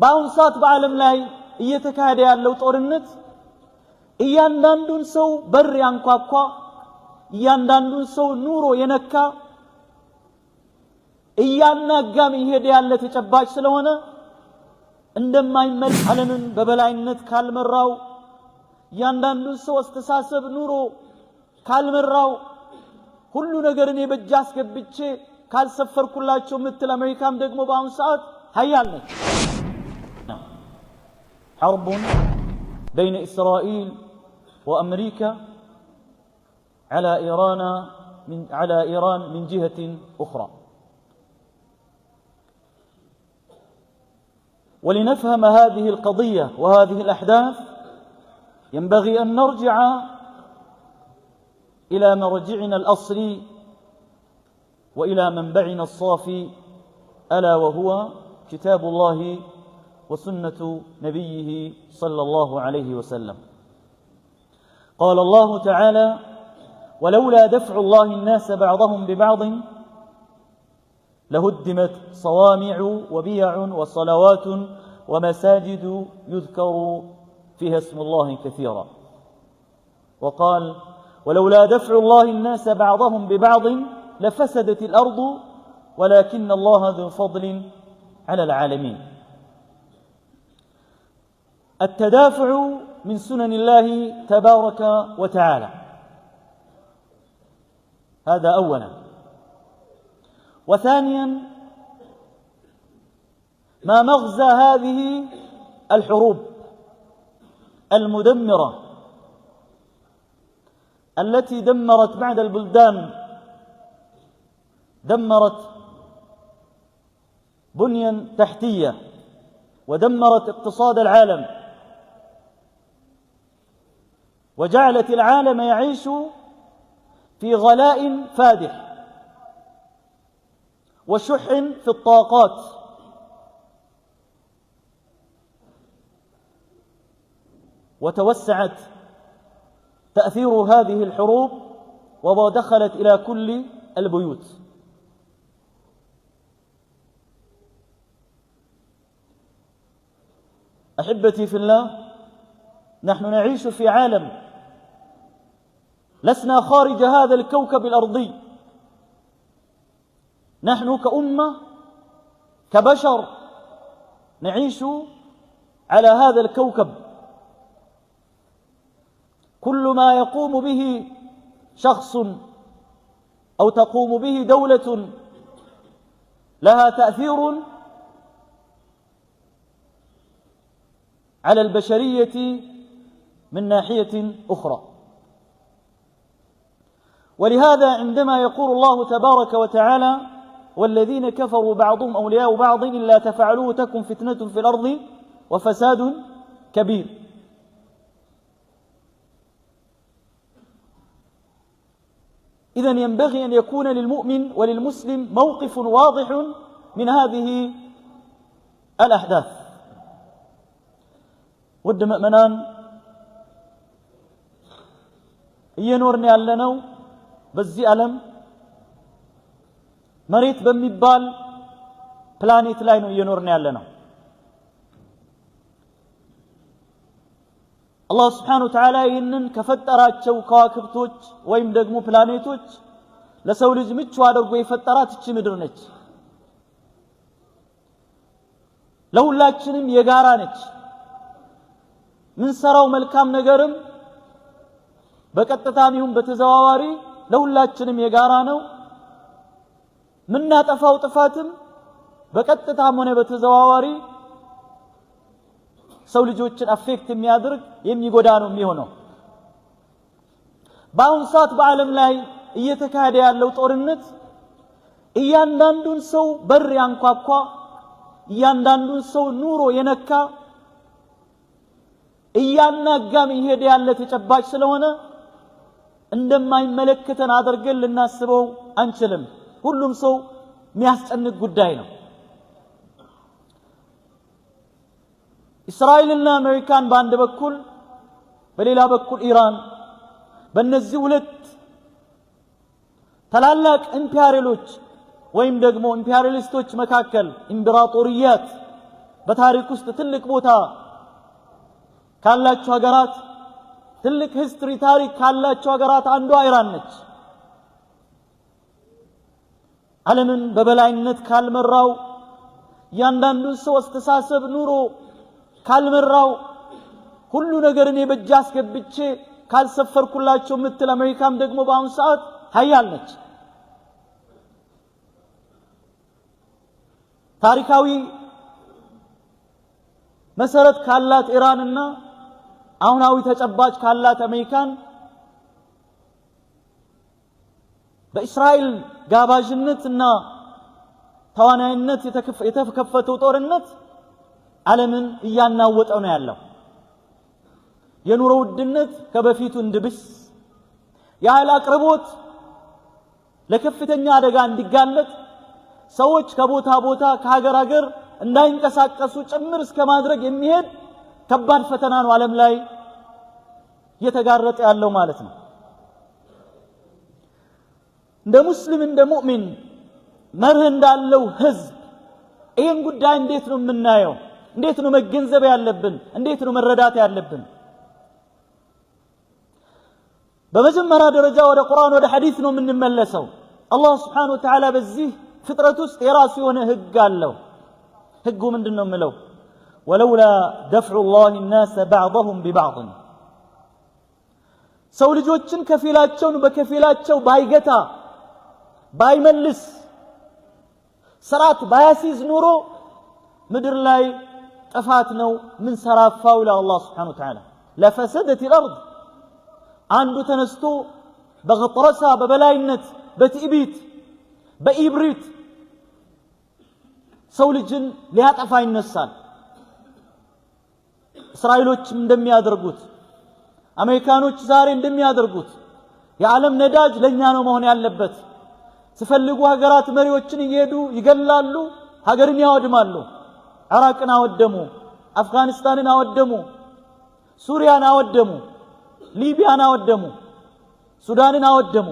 በአሁን ሰዓት በዓለም ላይ እየተካሄደ ያለው ጦርነት እያንዳንዱን ሰው በር ያንኳኳ እያንዳንዱን ሰው ኑሮ የነካ እያናጋም ይሄድ ያለ ተጨባጭ ስለሆነ እንደማይመል ዓለምን በበላይነት ካልመራው እያንዳንዱን ሰው አስተሳሰብ ኑሮ ካልመራው ሁሉ ነገርን የበጃ አስገብቼ ካልሰፈርኩላቸው ምትል አሜሪካም ደግሞ በአሁን ሰዓት ሀያል ነች። حرب بين إسرائيل وأمريكا على إيران من جهة أخرى. ولنفهم هذه القضية وهذه الأحداث ينبغي أن نرجع إلى مرجعنا الأصلي وإلى منبعنا الصافي ألا وهو كتاب الله وسنة نبيه صلى الله عليه وسلم. قال الله تعالى: ولولا دفع الله الناس بعضهم ببعض لهدمت صوامع وبيع وصلوات ومساجد يذكر فيها اسم الله كثيرا. وقال: ولولا دفع الله الناس بعضهم ببعض لفسدت الأرض ولكن الله ذو فضل على العالمين. التدافع من سنن الله تبارك وتعالى، هذا أولا. وثانيا ما مغزى هذه الحروب المدمرة التي دمرت بعد البلدان، دمرت بنيا تحتية ودمرت اقتصاد العالم وجعلت العالم يعيش في غلاء فادح وشح في الطاقات. وتوسعت تأثير هذه الحروب ودخلت إلى كل البيوت. أحبتي في الله، نحن نعيش في عالم لسنا خارج هذا الكوكب الأرضي. نحن كأمة كبشر نعيش على هذا الكوكب. كل ما يقوم به شخص أو تقوم به دولة لها تأثير على البشرية من ناحية أخرى. ولهذا عندما يقول الله تبارك وتعالى: والذين كفروا بعضهم أولياء بعض إلا تفعلوه تكن فتنة في الأرض وفساد كبير. إذن ينبغي أن يكون للمؤمن وللمسلم موقف واضح من هذه الأحداث. ود مؤمنان እየኖርን ያለነው በዚህ ዓለም መሬት በሚባል ፕላኔት ላይ ነው እየኖርን ያለነው። አላህ Subhanahu Wa Ta'ala ይህንን ከፈጠራቸው ከዋክብቶች ወይም ደግሞ ፕላኔቶች ለሰው ልጅ ምቹ አድርጎ የፈጠራት እቺ ምድር ነች። ለሁላችንም የጋራ ነች። ምን ሰራው መልካም ነገርም በቀጥታም ይሁን በተዘዋዋሪ ለሁላችንም የጋራ ነው። ምን ናጠፋው ጥፋትም በቀጥታም ሆነ በተዘዋዋሪ ሰው ልጆችን አፌክት የሚያደርግ የሚጎዳ ነው የሚሆነው። በአሁን ሰዓት በዓለም ላይ እየተካሄደ ያለው ጦርነት እያንዳንዱን ሰው በር ያንኳኳ እያንዳንዱን ሰው ኑሮ የነካ እያናጋም ይሄድ ያለ ተጨባጭ ስለሆነ እንደማይመለከተን አድርገን ልናስበው አንችልም። ሁሉም ሰው የሚያስጨንቅ ጉዳይ ነው። እስራኤልና አሜሪካን በአንድ በኩል በሌላ በኩል ኢራን በእነዚህ ሁለት ታላላቅ ኢምፔሪያሎች ወይም ደግሞ ኢምፔሪያሊስቶች መካከል ኢምፕራጦሪያት በታሪክ ውስጥ ትልቅ ቦታ ካላቸው ሀገራት ትልቅ ሂስትሪ ታሪክ ካላቸው ሀገራት አንዷ ኢራን ነች። ዓለምን በበላይነት ካልመራው ያንዳንዱን ሰው አስተሳሰብ ኑሮ ካልመራው ሁሉ ነገር እኔ በእጅ አስገብቼ ካልሰፈርኩላቸው ምትል አሜሪካም ደግሞ በአሁን ሰዓት ሀያል ነች። ታሪካዊ መሰረት ካላት ኢራንና አሁናዊ ተጨባጭ ካላት አሜሪካን በእስራኤል ጋባዥነትና ተዋናይነት የተከፈተው ጦርነት ዓለምን እያናወጠው ነው ያለው። የኑሮ ውድነት ከበፊቱ እንድብስ፣ የኃይል አቅርቦት ለከፍተኛ አደጋ እንዲጋለጥ፣ ሰዎች ከቦታ ቦታ ከሀገር ሀገር እንዳይንቀሳቀሱ ጭምር እስከ ማድረግ የሚሄድ ከባድ ፈተና ነው ዓለም ላይ እየተጋረጠ ያለው ማለት ነው። እንደ ሙስሊም እንደ ሙእሚን መርህ እንዳለው ህዝብ ይህን ጉዳይ እንዴት ነው የምናየው? እንዴት ነው መገንዘብ ያለብን? እንዴት ነው መረዳት ያለብን? በመጀመሪያ ደረጃ ወደ ቁርአን ወደ ሐዲስ ነው የምንመለሰው። አላህ Subhanahu Wa Ta'ala በዚህ ፍጥረት ውስጥ የራሱ የሆነ ህግ አለው። ህጉ ምንድነው የምለው? ወለውላ ደፍዑ الله الناس بعضهم ببعض ሰው ልጆችን ከፊላቸውን በከፊላቸው ባይገታ ባይመልስ ስርዓት ባያሲዝ ኑሮ ምድር ላይ ጥፋት ነው ምን ሰራፋው ለአላህ Subhanahu Wa Ta'ala ለፈሰደት الارض አንዱ ተነስቶ በግጥረሳ በበላይነት በትዕቢት በኢብሪት ሰው ልጅን ሊያጠፋ ይነሳል። እስራኤሎችም እንደሚያደርጉት አሜሪካኖች ዛሬ እንደሚያደርጉት የዓለም ነዳጅ ለኛ ነው መሆን ያለበት ሲፈልጉ ሀገራት መሪዎችን እየሄዱ ይገላሉ፣ ሀገርን ያወድማሉ። ኢራቅን አወደሙ፣ አፍጋኒስታንን አወደሙ፣ ሱሪያን አወደሙ፣ ሊቢያን አወደሙ፣ ሱዳንን አወደሙ።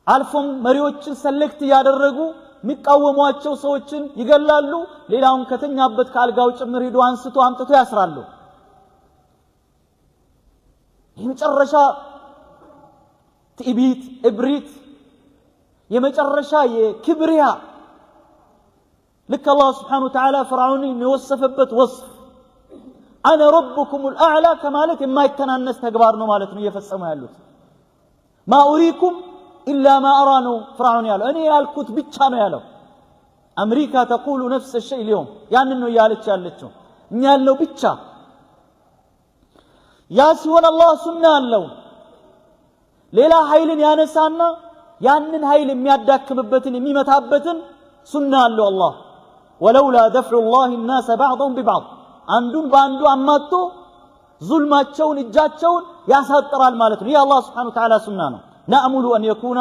አልፎም መሪዎችን ሰሌክት ያደረጉ የሚቃወሟቸው ሰዎችን ይገላሉ። ሌላውን ከተኛበት ካልጋው ጭምር ሄዶ አንስቶ አምጥቶ ያስራሉ። የመጨረሻ ትዕቢት እብሪት የመጨረሻ የክብሪያ ልክ አላህ Subhanahu Wa Ta'ala ፍርዓውንን የወሰፈበት ወስፍ አነ ረብኩም الأعلى ከማለት የማይተናነስ ተግባር ነው ማለት ነው እየፈጸሙ ያሉት። ማ ኡሪኩም ኢላ ማ አራ ነው ፍርዓውን ያለው። እኔ ያልኩት ብቻ ነው ያለው። አሜሪካ ተقول نفس الشيء اليوم ያንን ነው ያለች ያለችው። እኛ ያልነው ብቻ ያ ሲሆን አላህ ሱና አለው። ሌላ ኃይልን ያነሳና ያንን ኃይል የሚያዳክምበትን የሚመታበትን ሱና አለው አላህ። ወለውላ ደፍዑ الله الناس بعضهم ببعض አንዱን በአንዱ አማቶ ዙልማቸውን እጃቸውን ያሳጥራል ማለት ነው። ይህ አላህ Subhanahu Wa Ta'ala ሱና ነው። نأمل أن يكون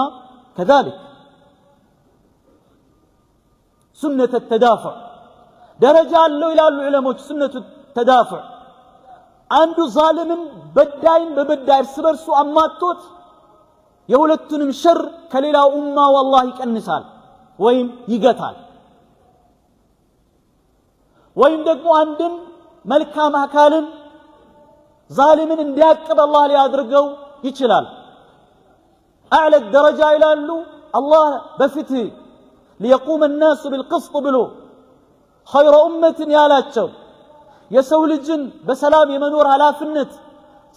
كذلك سنة التدافع درجة له إلى العلماء سنة التدافع عنده ظالم بداين ببداير سبرسو أماتوت يولدتنم شر كليلا أمة والله كالنسال ويم يقتال ويم دقوا عندن ملكا مهكالن ظالمن اندياكب الله ليادرقوا يتشلال أعلى الدرجة إلى اللو الله بفتي ليقوم الناس بالقسط بلو خير أمة يا لاتشو يسول الجن بسلام يمنور على فنت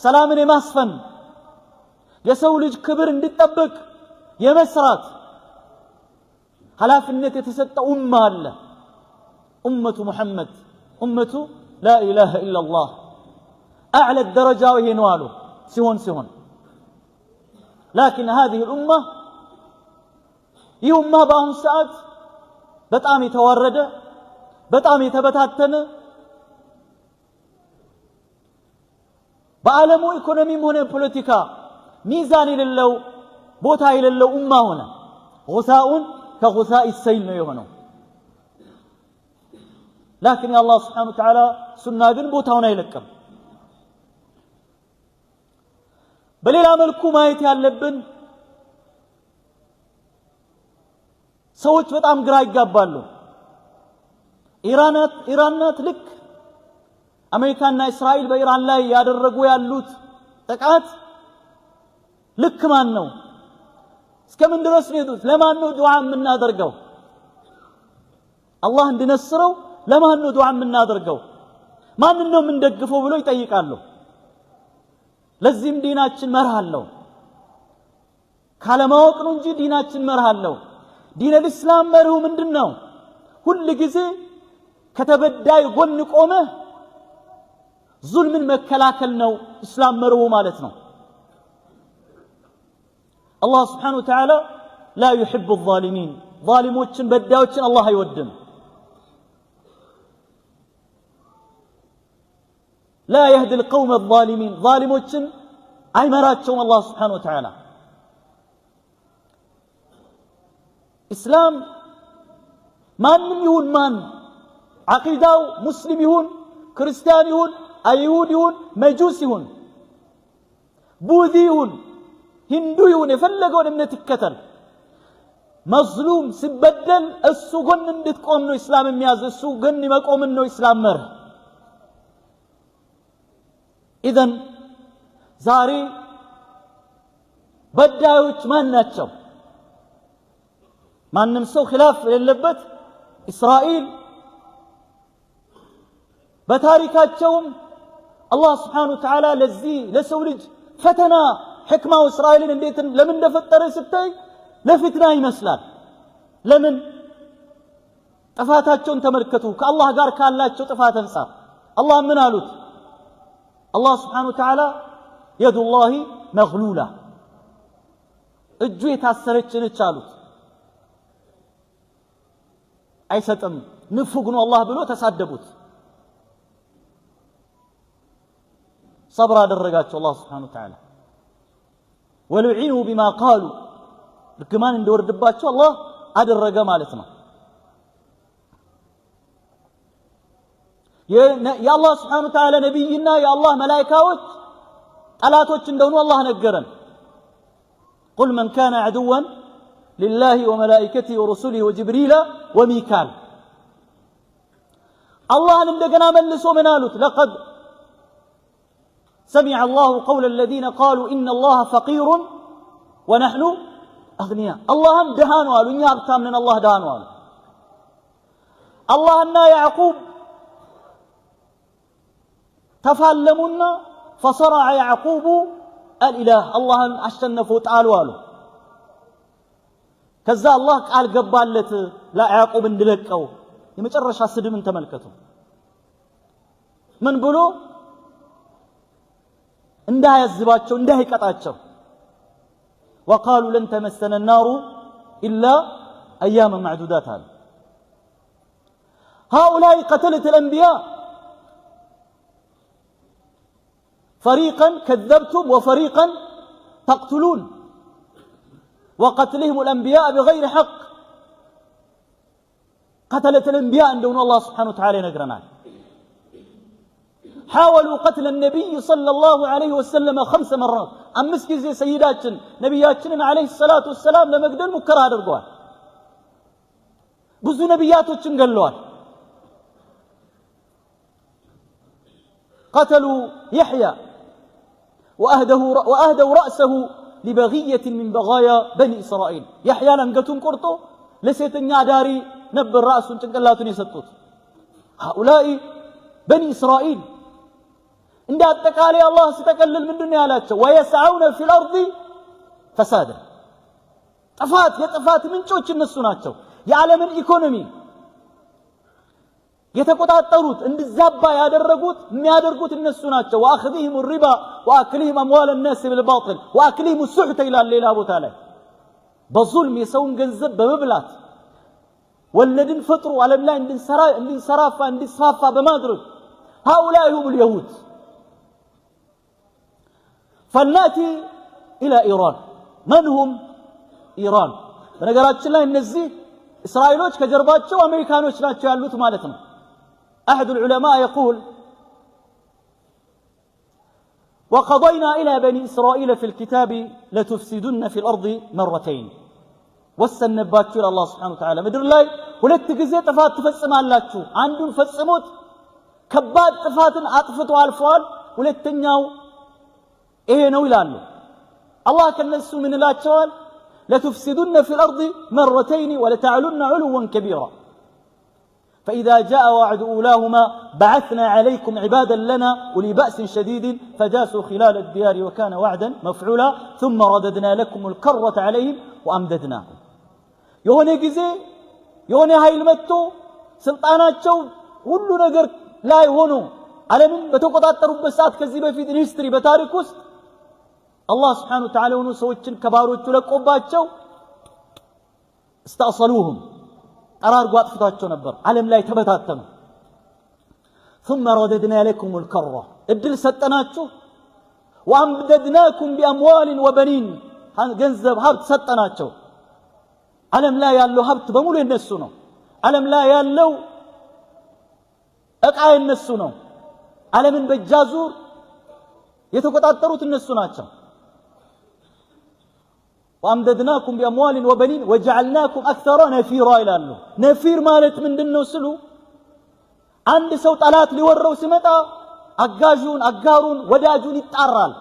سلام يماسفن يسول كبر اندتبك يمسرات على فنت يتسد أمة الله أمة محمد أمة لا إله إلا الله أعلى الدرجة وهي نواله سهون لكن هذه الأمة هي أمة بأهم ساعات بتعام يتورد بتعام يتبتاتن بعالمو إيكونومي هنا بوليتيكا ميزاني للو بوتاي للو أمة هنا غثاء كغثاء السيل يهونو لكن يا الله سبحانه وتعالى سنة بن بوتاونا يلكم በሌላ መልኩ ማየት ያለብን ሰዎች በጣም ግራ ይጋባሉ። ኢራናት ልክ አሜሪካና እስራኤል በኢራን ላይ ያደረጉ ያሉት ጥቃት ልክ ማን ነው? እስከምን ድረስ ነው? ለማን ነው ዱዓ የምናደርገው? አላህ እንዲነስረው ለማን ነው ዱዓ የምናደርገው? ማን ነው የምንደግፈው ብሎ ይጠይቃሉ። ለዚህም ዲናችን መርህ አለው። ካለማወቅ ነው እንጂ ዲናችን መርህ አለው። ዲን الاسلام መርሁ ምንድነው? ሁሉ ጊዜ ከተበዳይ ጎን ቆመ ዙልምን መከላከል ነው እስላም መርሁ ማለት ነው። الله سبحانه وتعالى لا يحب الظالمين ظالموችን በዳዮችን አላህ አይወድም። لا يهدي القوم الظالمين ظالموችን አይመራቸውም الله سبحانه وتعالى اسلام ማንም ይሁን ማን አቂዳው ሙስሊም ይሁን ክርስቲያን ይሁን አይሁድ ይሁን መጁስ ይሁን ቡዚ ይሁን ሂንዱ ይሁን የፈለገውን እምነት ይከተል መዝሉም ሲበደል እሱ ጎን እንድትቆም ነው እስላም የሚያዝ። እሱ ጎን መቆምን ነው እስላም መርህ። ኢዘን ዛሬ በዳዮች ማን ናቸው? ማንም ሰው ኺላፍ የሌለበት እስራኤል በታሪካቸውም አላህ Subhanahu Wa Ta'ala ለዚህ ለሰው ልጅ ፈተና ሕክማው እስራኤልን እንዴት ለምን እንደፈጠረ ስታይ ለፍትና ይመስላል። ለምን ጥፋታቸውን ተመልከቱ። ከአላህ ጋር ካላቸው ጥፋት አንፃር አላህ ምን አሉት? አላህ Subhanahu Wa Ta'ala የዱላሂ መግሉላ እጁ የታሰረች ነች አሉት። አይሰጥም ንፉግ ነው አላህ ብሎ ተሳደቡት። صبر አደረጋቸው አላህ Subhanahu Wa Ta'ala ولعنوا بما قالوا ልክማን እንደወርድባቸው አላህ አደረገ ማለት ነው። የአላህ Subhanahu Wa Ta'ala ነብይና የአላህ መላእክቶች ጠላቶች እንደሆኑ አላህ ነገረን። قل من كان عدوا لله وملائكته ورسله وجبريل وميكال الله እንደገና መልሶ ምን አሉት? لقد سمع الله قول الذين قالوا إن الله فقير ونحن أغنياء اللهم دهانوا قالوا إني أبتام من الله دهانوا قالوا الله أن يعقوب تفعلمنا فصرع يعقوب الإله الله أشتنفوا تعالوا قالوا كذا الله قال قبالت لا يعقوب اندلكوا يمجرش السدم انت ملكته من بلو انده يزباتشو انده يقطعچو وقالوا لن تمسنا النار الا اياما معدودات هؤلاء قتلة الانبياء فريقا كذبتم وفريقا تقتلون وقتلهم الانبياء بغير حق قتلة الانبياء عندهم الله سبحانه وتعالى نقرنا حاولوا قتل النبي صلى الله عليه وسلم 5 مرات امسك زي سيداتنا نبياتنا عليه الصلاه والسلام لمقدر مكر ادرغوا ብዙ ነብያቶችን ገለዋል። قتلوا يحيى واهدوا راسه لبغيه من بغايا بني اسرائيل يحيى لانقتون قرطو لسيتኛ ዳሪ ነበር ራሱን ጭንቅላቱን የሰጡት هؤلاء بني اسرائيل እንደ አጠቃላይ አላህ ሲተከልል ምንድነው ያላቸው? ويسعون في الارض فسادا ጥፋት የጥፋት ምንጮች እነሱ ናቸው። የዓለምን ኢኮኖሚ የተቆጣጠሩት እንዲዛባ ያደረጉት የሚያደርጉት እነሱ ናቸው። واخذهم الربا واكلهم اموال الناس بالباطل واكلهم السحت الى ሌላ ቦታ ላይ በዙልም የሰውን ገንዘብ በመብላት ወለድን ፈጥሩ ዓለም ላይ እንዲንሰራፋ እንዲስፋፋ በማድረግ هؤلاء هم اليهود. فلناتي الى ايران. من هم ايران؟ በነገራችን ላይ እነዚህ እስራኤሎች ከጀርባቸው አሜሪካኖች ናቸው ያሉት ማለት ነው። احد العلماء يقول وقضينا الى بني اسرائيل في الكتاب لتفسدن في الارض مرتين ወሰነባችሁ አላህ Subhanahu Wa Ta'ala ምድር ላይ ሁለት ጊዜ ጥፋት ትፈጽማላችሁ አንዱን ፈጽሙት ከባድ ጥፋትን አጥፍቶ አልፈዋል ሁለተኛው ይሄ ነው ይላሉ አላህ ከነሱ ምን ይላቸዋል لتفسدن في الأرض مرتين ولتعلن علوا كبيرا فإذا جاء وعد أولاهما بعثنا عليكم عبادا لنا أولي بأس شديد فجاسوا خلال الديار وكان وعدا مفعولا ثم رددنا لكم الكرة عليهم وأمددناهم يهوني جزي يهوني هاي المتو سلطاناتشو كل نجر لا يهونو على من بتوقعات رب ساعات كذبة في الهستري بتاريخ الله سبحانه وتعالى ونسوتشن كباروتشو لقوباتشو استأصلوهم قرار قاطفتاتشو نبر علم لا يتبتاتنا ثم رددنا لكم الكرة ادل ستناتشو وأمددناكم بأموال وبنين جنزب هبت ستناتشو علم لا يالو هبت بمول النسونو علم لا يالو اقعي النسونو علم بجازور يتقطعتروت النسوناتشو وأمددناكم بأموال وبنين وجعلناكم أكثر نفيرا إلى الله نفير مالت من دنو سلو عند سوط ألات لورو سمتا أقاجون أقارون وداجون يتعرال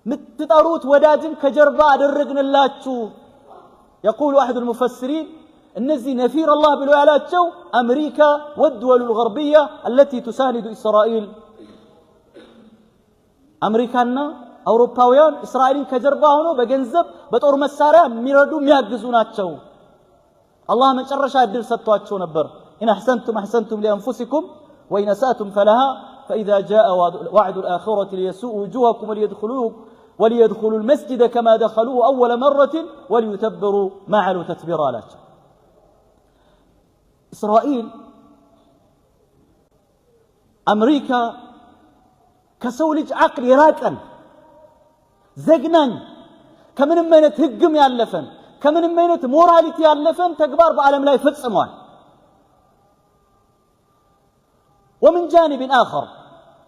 متتاروت وداجن كجربا درقن الله تشوف يقول أحد المفسرين النزي نفير الله بالولايات شو أمريكا والدول الغربية التي تساند إسرائيل أمريكانا أوروباويان إسرائيل كجربا هنو بجنزب بطور مسارة ميردو مياقزونات شو الله من شرش الدل ستوات شو نبر إن أحسنتم لأنفسكم وإن أسأتم فلها فإذا جاء وعد الآخرة ليسوء وجوهكم وليدخلوا المسجد كما دخلوه أول مرة وليتبروا ما علوا تتبيرا لك إسرائيل أمريكا كسولج عقل راكن زقنان كمن مينت هجم يالفن كمن مينت موراليتي يالفن تكبار بعالم لا يفتصمون ومن جانب آخر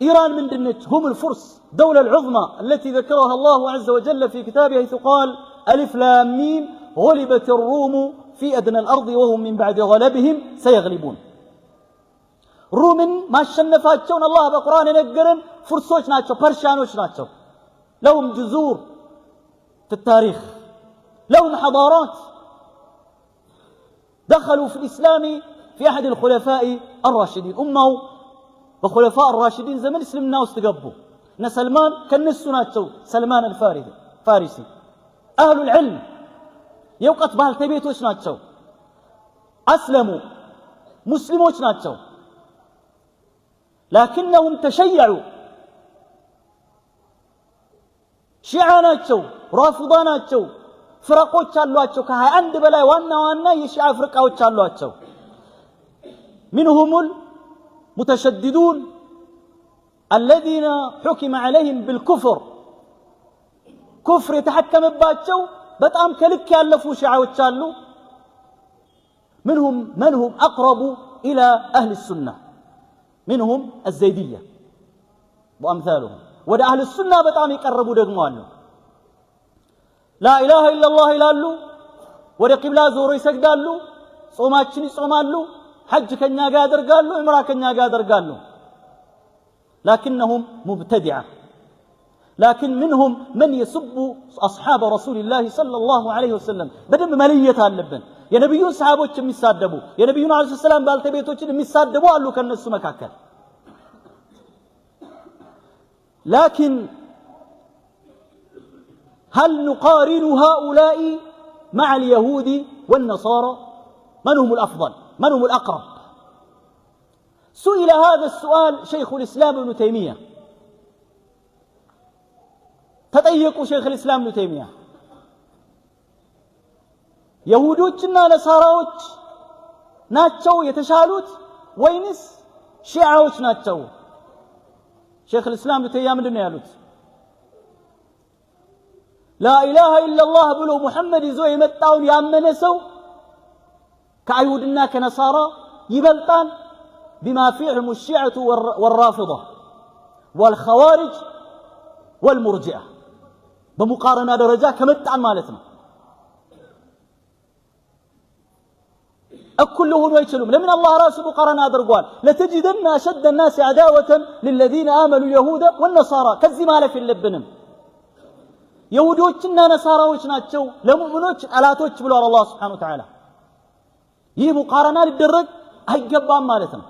إيران من دنت هم الفرس دولة العظمى التي ذكرها الله عز وجل في كتابه حيث قال ألف لام ميم غلبت الروم في أدنى الأرض وهم من بعد غلبهم سيغلبون روم ما شنفاتشون الله بقرآن نقرن فرسوش ناتشو برشانوش ناتشو لهم جذور في التاريخ لهم حضارات دخلوا في الإسلام في أحد الخلفاء الراشدين أمه وخلفاء الراشدين زمن اسلمنا واستقبوا سلمان كنسو ناتشو سلمان الفارسي أهل العلم يوقت بهالتبيتوش ناتشو أسلموا مسلموش ناتشو لكنهم تشيعوا شيعاناتشو رافضاناتشو فرقوش اللواتشو كهي عند بلاي وانا يشيع فرقوش اللواتشو منهم المتشددون الذين حكم عليهم بالكفر كفر يتحكم بباتشو بتأم كلك يالفوا شيعوش اللو منهم من هم أقرب إلى أهل السنة منهم الزيدية وأمثالهم وده أهل السنة بتأم يقربوا دقموانه لا إله إلا الله إلالو وده قبلا زوري سجدالو صوماتشني صومالو حج كنيا قادر قالو امرأة كنيا قادر قالو لكنهم مبتدعة لكن منهم من يسب أصحاب رسول الله صلى الله عليه وسلم بدم مليتها اللبن يا نبيون صحابوش ميسادبو يا نبيون عليه السلام بالتبيتوش ميسادبو قالوا كان الناس مكاكل لكن هل نقارن هؤلاء مع اليهود والنصارى من هم الأفضل من هم الأقرب سئل هذا السؤال شيخ الإسلام ابن تيمية تطيقوا شيخ الإسلام ابن تيمية يهودوችና ነሳራዎች ናቸው የተሻሉት ወይንስ ሺዓዎች ናቸው شيخ الإسلام ابن تيمية ምንድነው ያሉት لا إله إلا الله ብሎ ሙሐመድ ይዞ የመጣውን ያመነ ሰው ከአይሁድና ከነሳራ ይበልጣል بما فيهم الشيعة والرافضة والخوارج والمرجئة بمقارنة درجة كمتعن مالتنا እኩል ሊሆኑ አይችሉም። ለምን አላህ ራሱ ሙቃረና አድርጓል። ለተጅደና አሸደ الناس عداوة للذين آمنوا اليهود والنصارى ከዚህ ማለፍ የለብንም። ይሁዶችና ነሳራዎች ናቸው ለሙእሚኖች ጠላቶች ብሏል አላህ Subhanahu Wa Ta'ala። ይህ ሙቃረና ሊደረግ አይገባም ማለት ነው።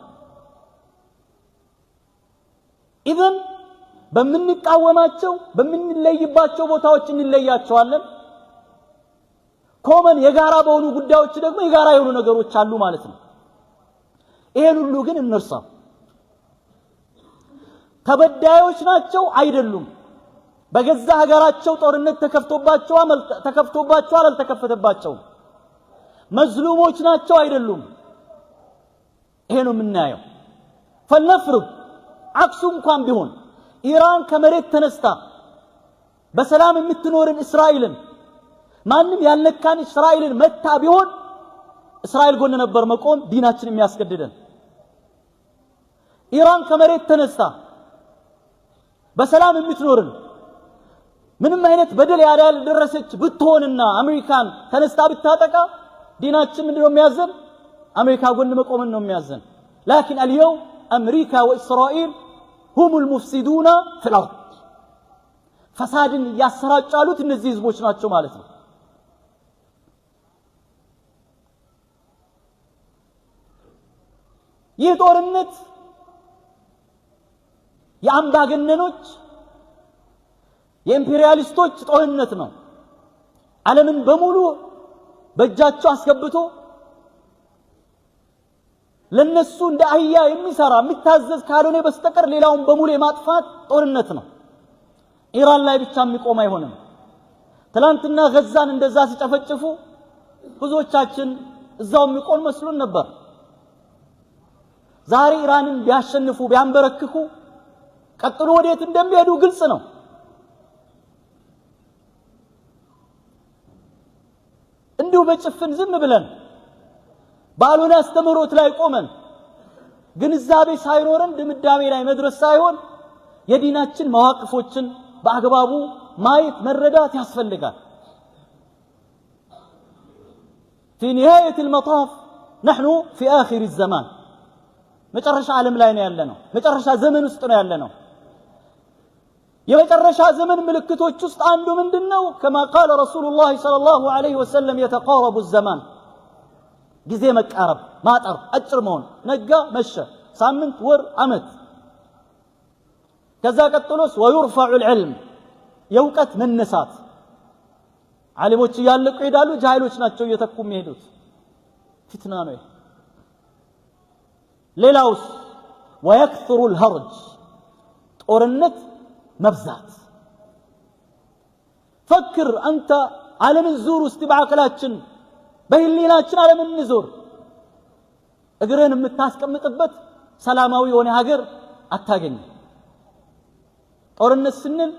ኢذن በምንቃወማቸው በምንለይባቸው ቦታዎች እንለያቸዋለን። ኮመን የጋራ በሆኑ ጉዳዮች ደግሞ የጋራ የሆኑ ነገሮች አሉ ማለት ነው። ይሄን ሁሉ ግን እንርሳ። ተበዳዮች ናቸው አይደሉም። በገዛ ሀገራቸው ጦርነት ተከፍቶባቸዋል አልተከፈተባቸውም። መዝሉሞች ናቸው አይደሉም። ይሄ ነው የምናየው። فلنفرض عكሱ እንኳን ቢሆን ኢራን ከመሬት ተነስታ በሰላም የምትኖርን እስራኤልን ማንም ያልነካን እስራኤልን መታ ቢሆን እስራኤል ጎን ነበር መቆም ዲናችን የሚያስገድደን። ኢራን ከመሬት ተነስታ በሰላም የምትኖርን ምንም አይነት በደል ያልደረሰች ብትሆንና አሜሪካን ተነስታ ብታጠቃ ዲናችን ምንድነው የሚያዘን? አሜሪካ ጎን መቆምን ነው የሚያዘን። لكن اليوم أمريكا وإسرائيل هم المفسدون في الأرض فسادን ያሰራጫሉት እነዚህ ህዝቦች ናቸው ማለት ነው። ይህ ጦርነት የአምባገነኖች የኢምፔሪያሊስቶች ጦርነት ነው። ዓለምን በሙሉ በእጃቸው አስገብቶ ለነሱ እንደ አህያ የሚሰራ የሚታዘዝ ካልሆነ በስተቀር ሌላውን በሙሉ የማጥፋት ጦርነት ነው። ኢራን ላይ ብቻ የሚቆም አይሆንም። ትላንትና ገዛን እንደዛ ሲጨፈጭፉ ብዙዎቻችን እዛው የሚቆም መስሎን ነበር። ዛሬ ኢራንን ቢያሸንፉ ቢያንበረክኩ ቀጥሎ ወዴት እንደሚሄዱ ግልጽ ነው። እንዲሁ በጭፍን ዝም ብለን ባልሆነ አስተምሮት ላይ ቆመን ግንዛቤ ሳይኖረን ድምዳሜ ላይ መድረስ ሳይሆን የዲናችን መዋቅፎችን በአግባቡ ማየት መረዳት ያስፈልጋል። في نهاية المطاف نحن في آخر الزمان መጨረሻ ዓለም ላይ ነው ያለነው። መጨረሻ ዘመን ውስጥ ነው ያለነው። የመጨረሻ ዘመን ምልክቶች ውስጥ አንዱ ምንድነው? كما قال رسول الله صلى الله عليه وسلم يتقارب الزمان ጊዜ መቃረብ ማጠር አጭር መሆን ነጋ መሸ ሳምንት ወር አመት ከዛ ቀጥሎስ ويرفع العلم የውቀት መነሳት ዓሊሞች ያለቁ ይሄዳሉ ጃሂሎች ናቸው እየተኩ የሚሄዱት ፊትና ነው። ሌላውስ ويكثر الهرج ጦርነት መብዛት فكر انت ዓለምን ዙር ውስጥ ባዕቅላችን በህሊናችን ዓለምን እንዞር። እግርን የምታስቀምጥበት ሰላማዊ የሆነ ሀገር አታገኝ። ጦርነት ስንል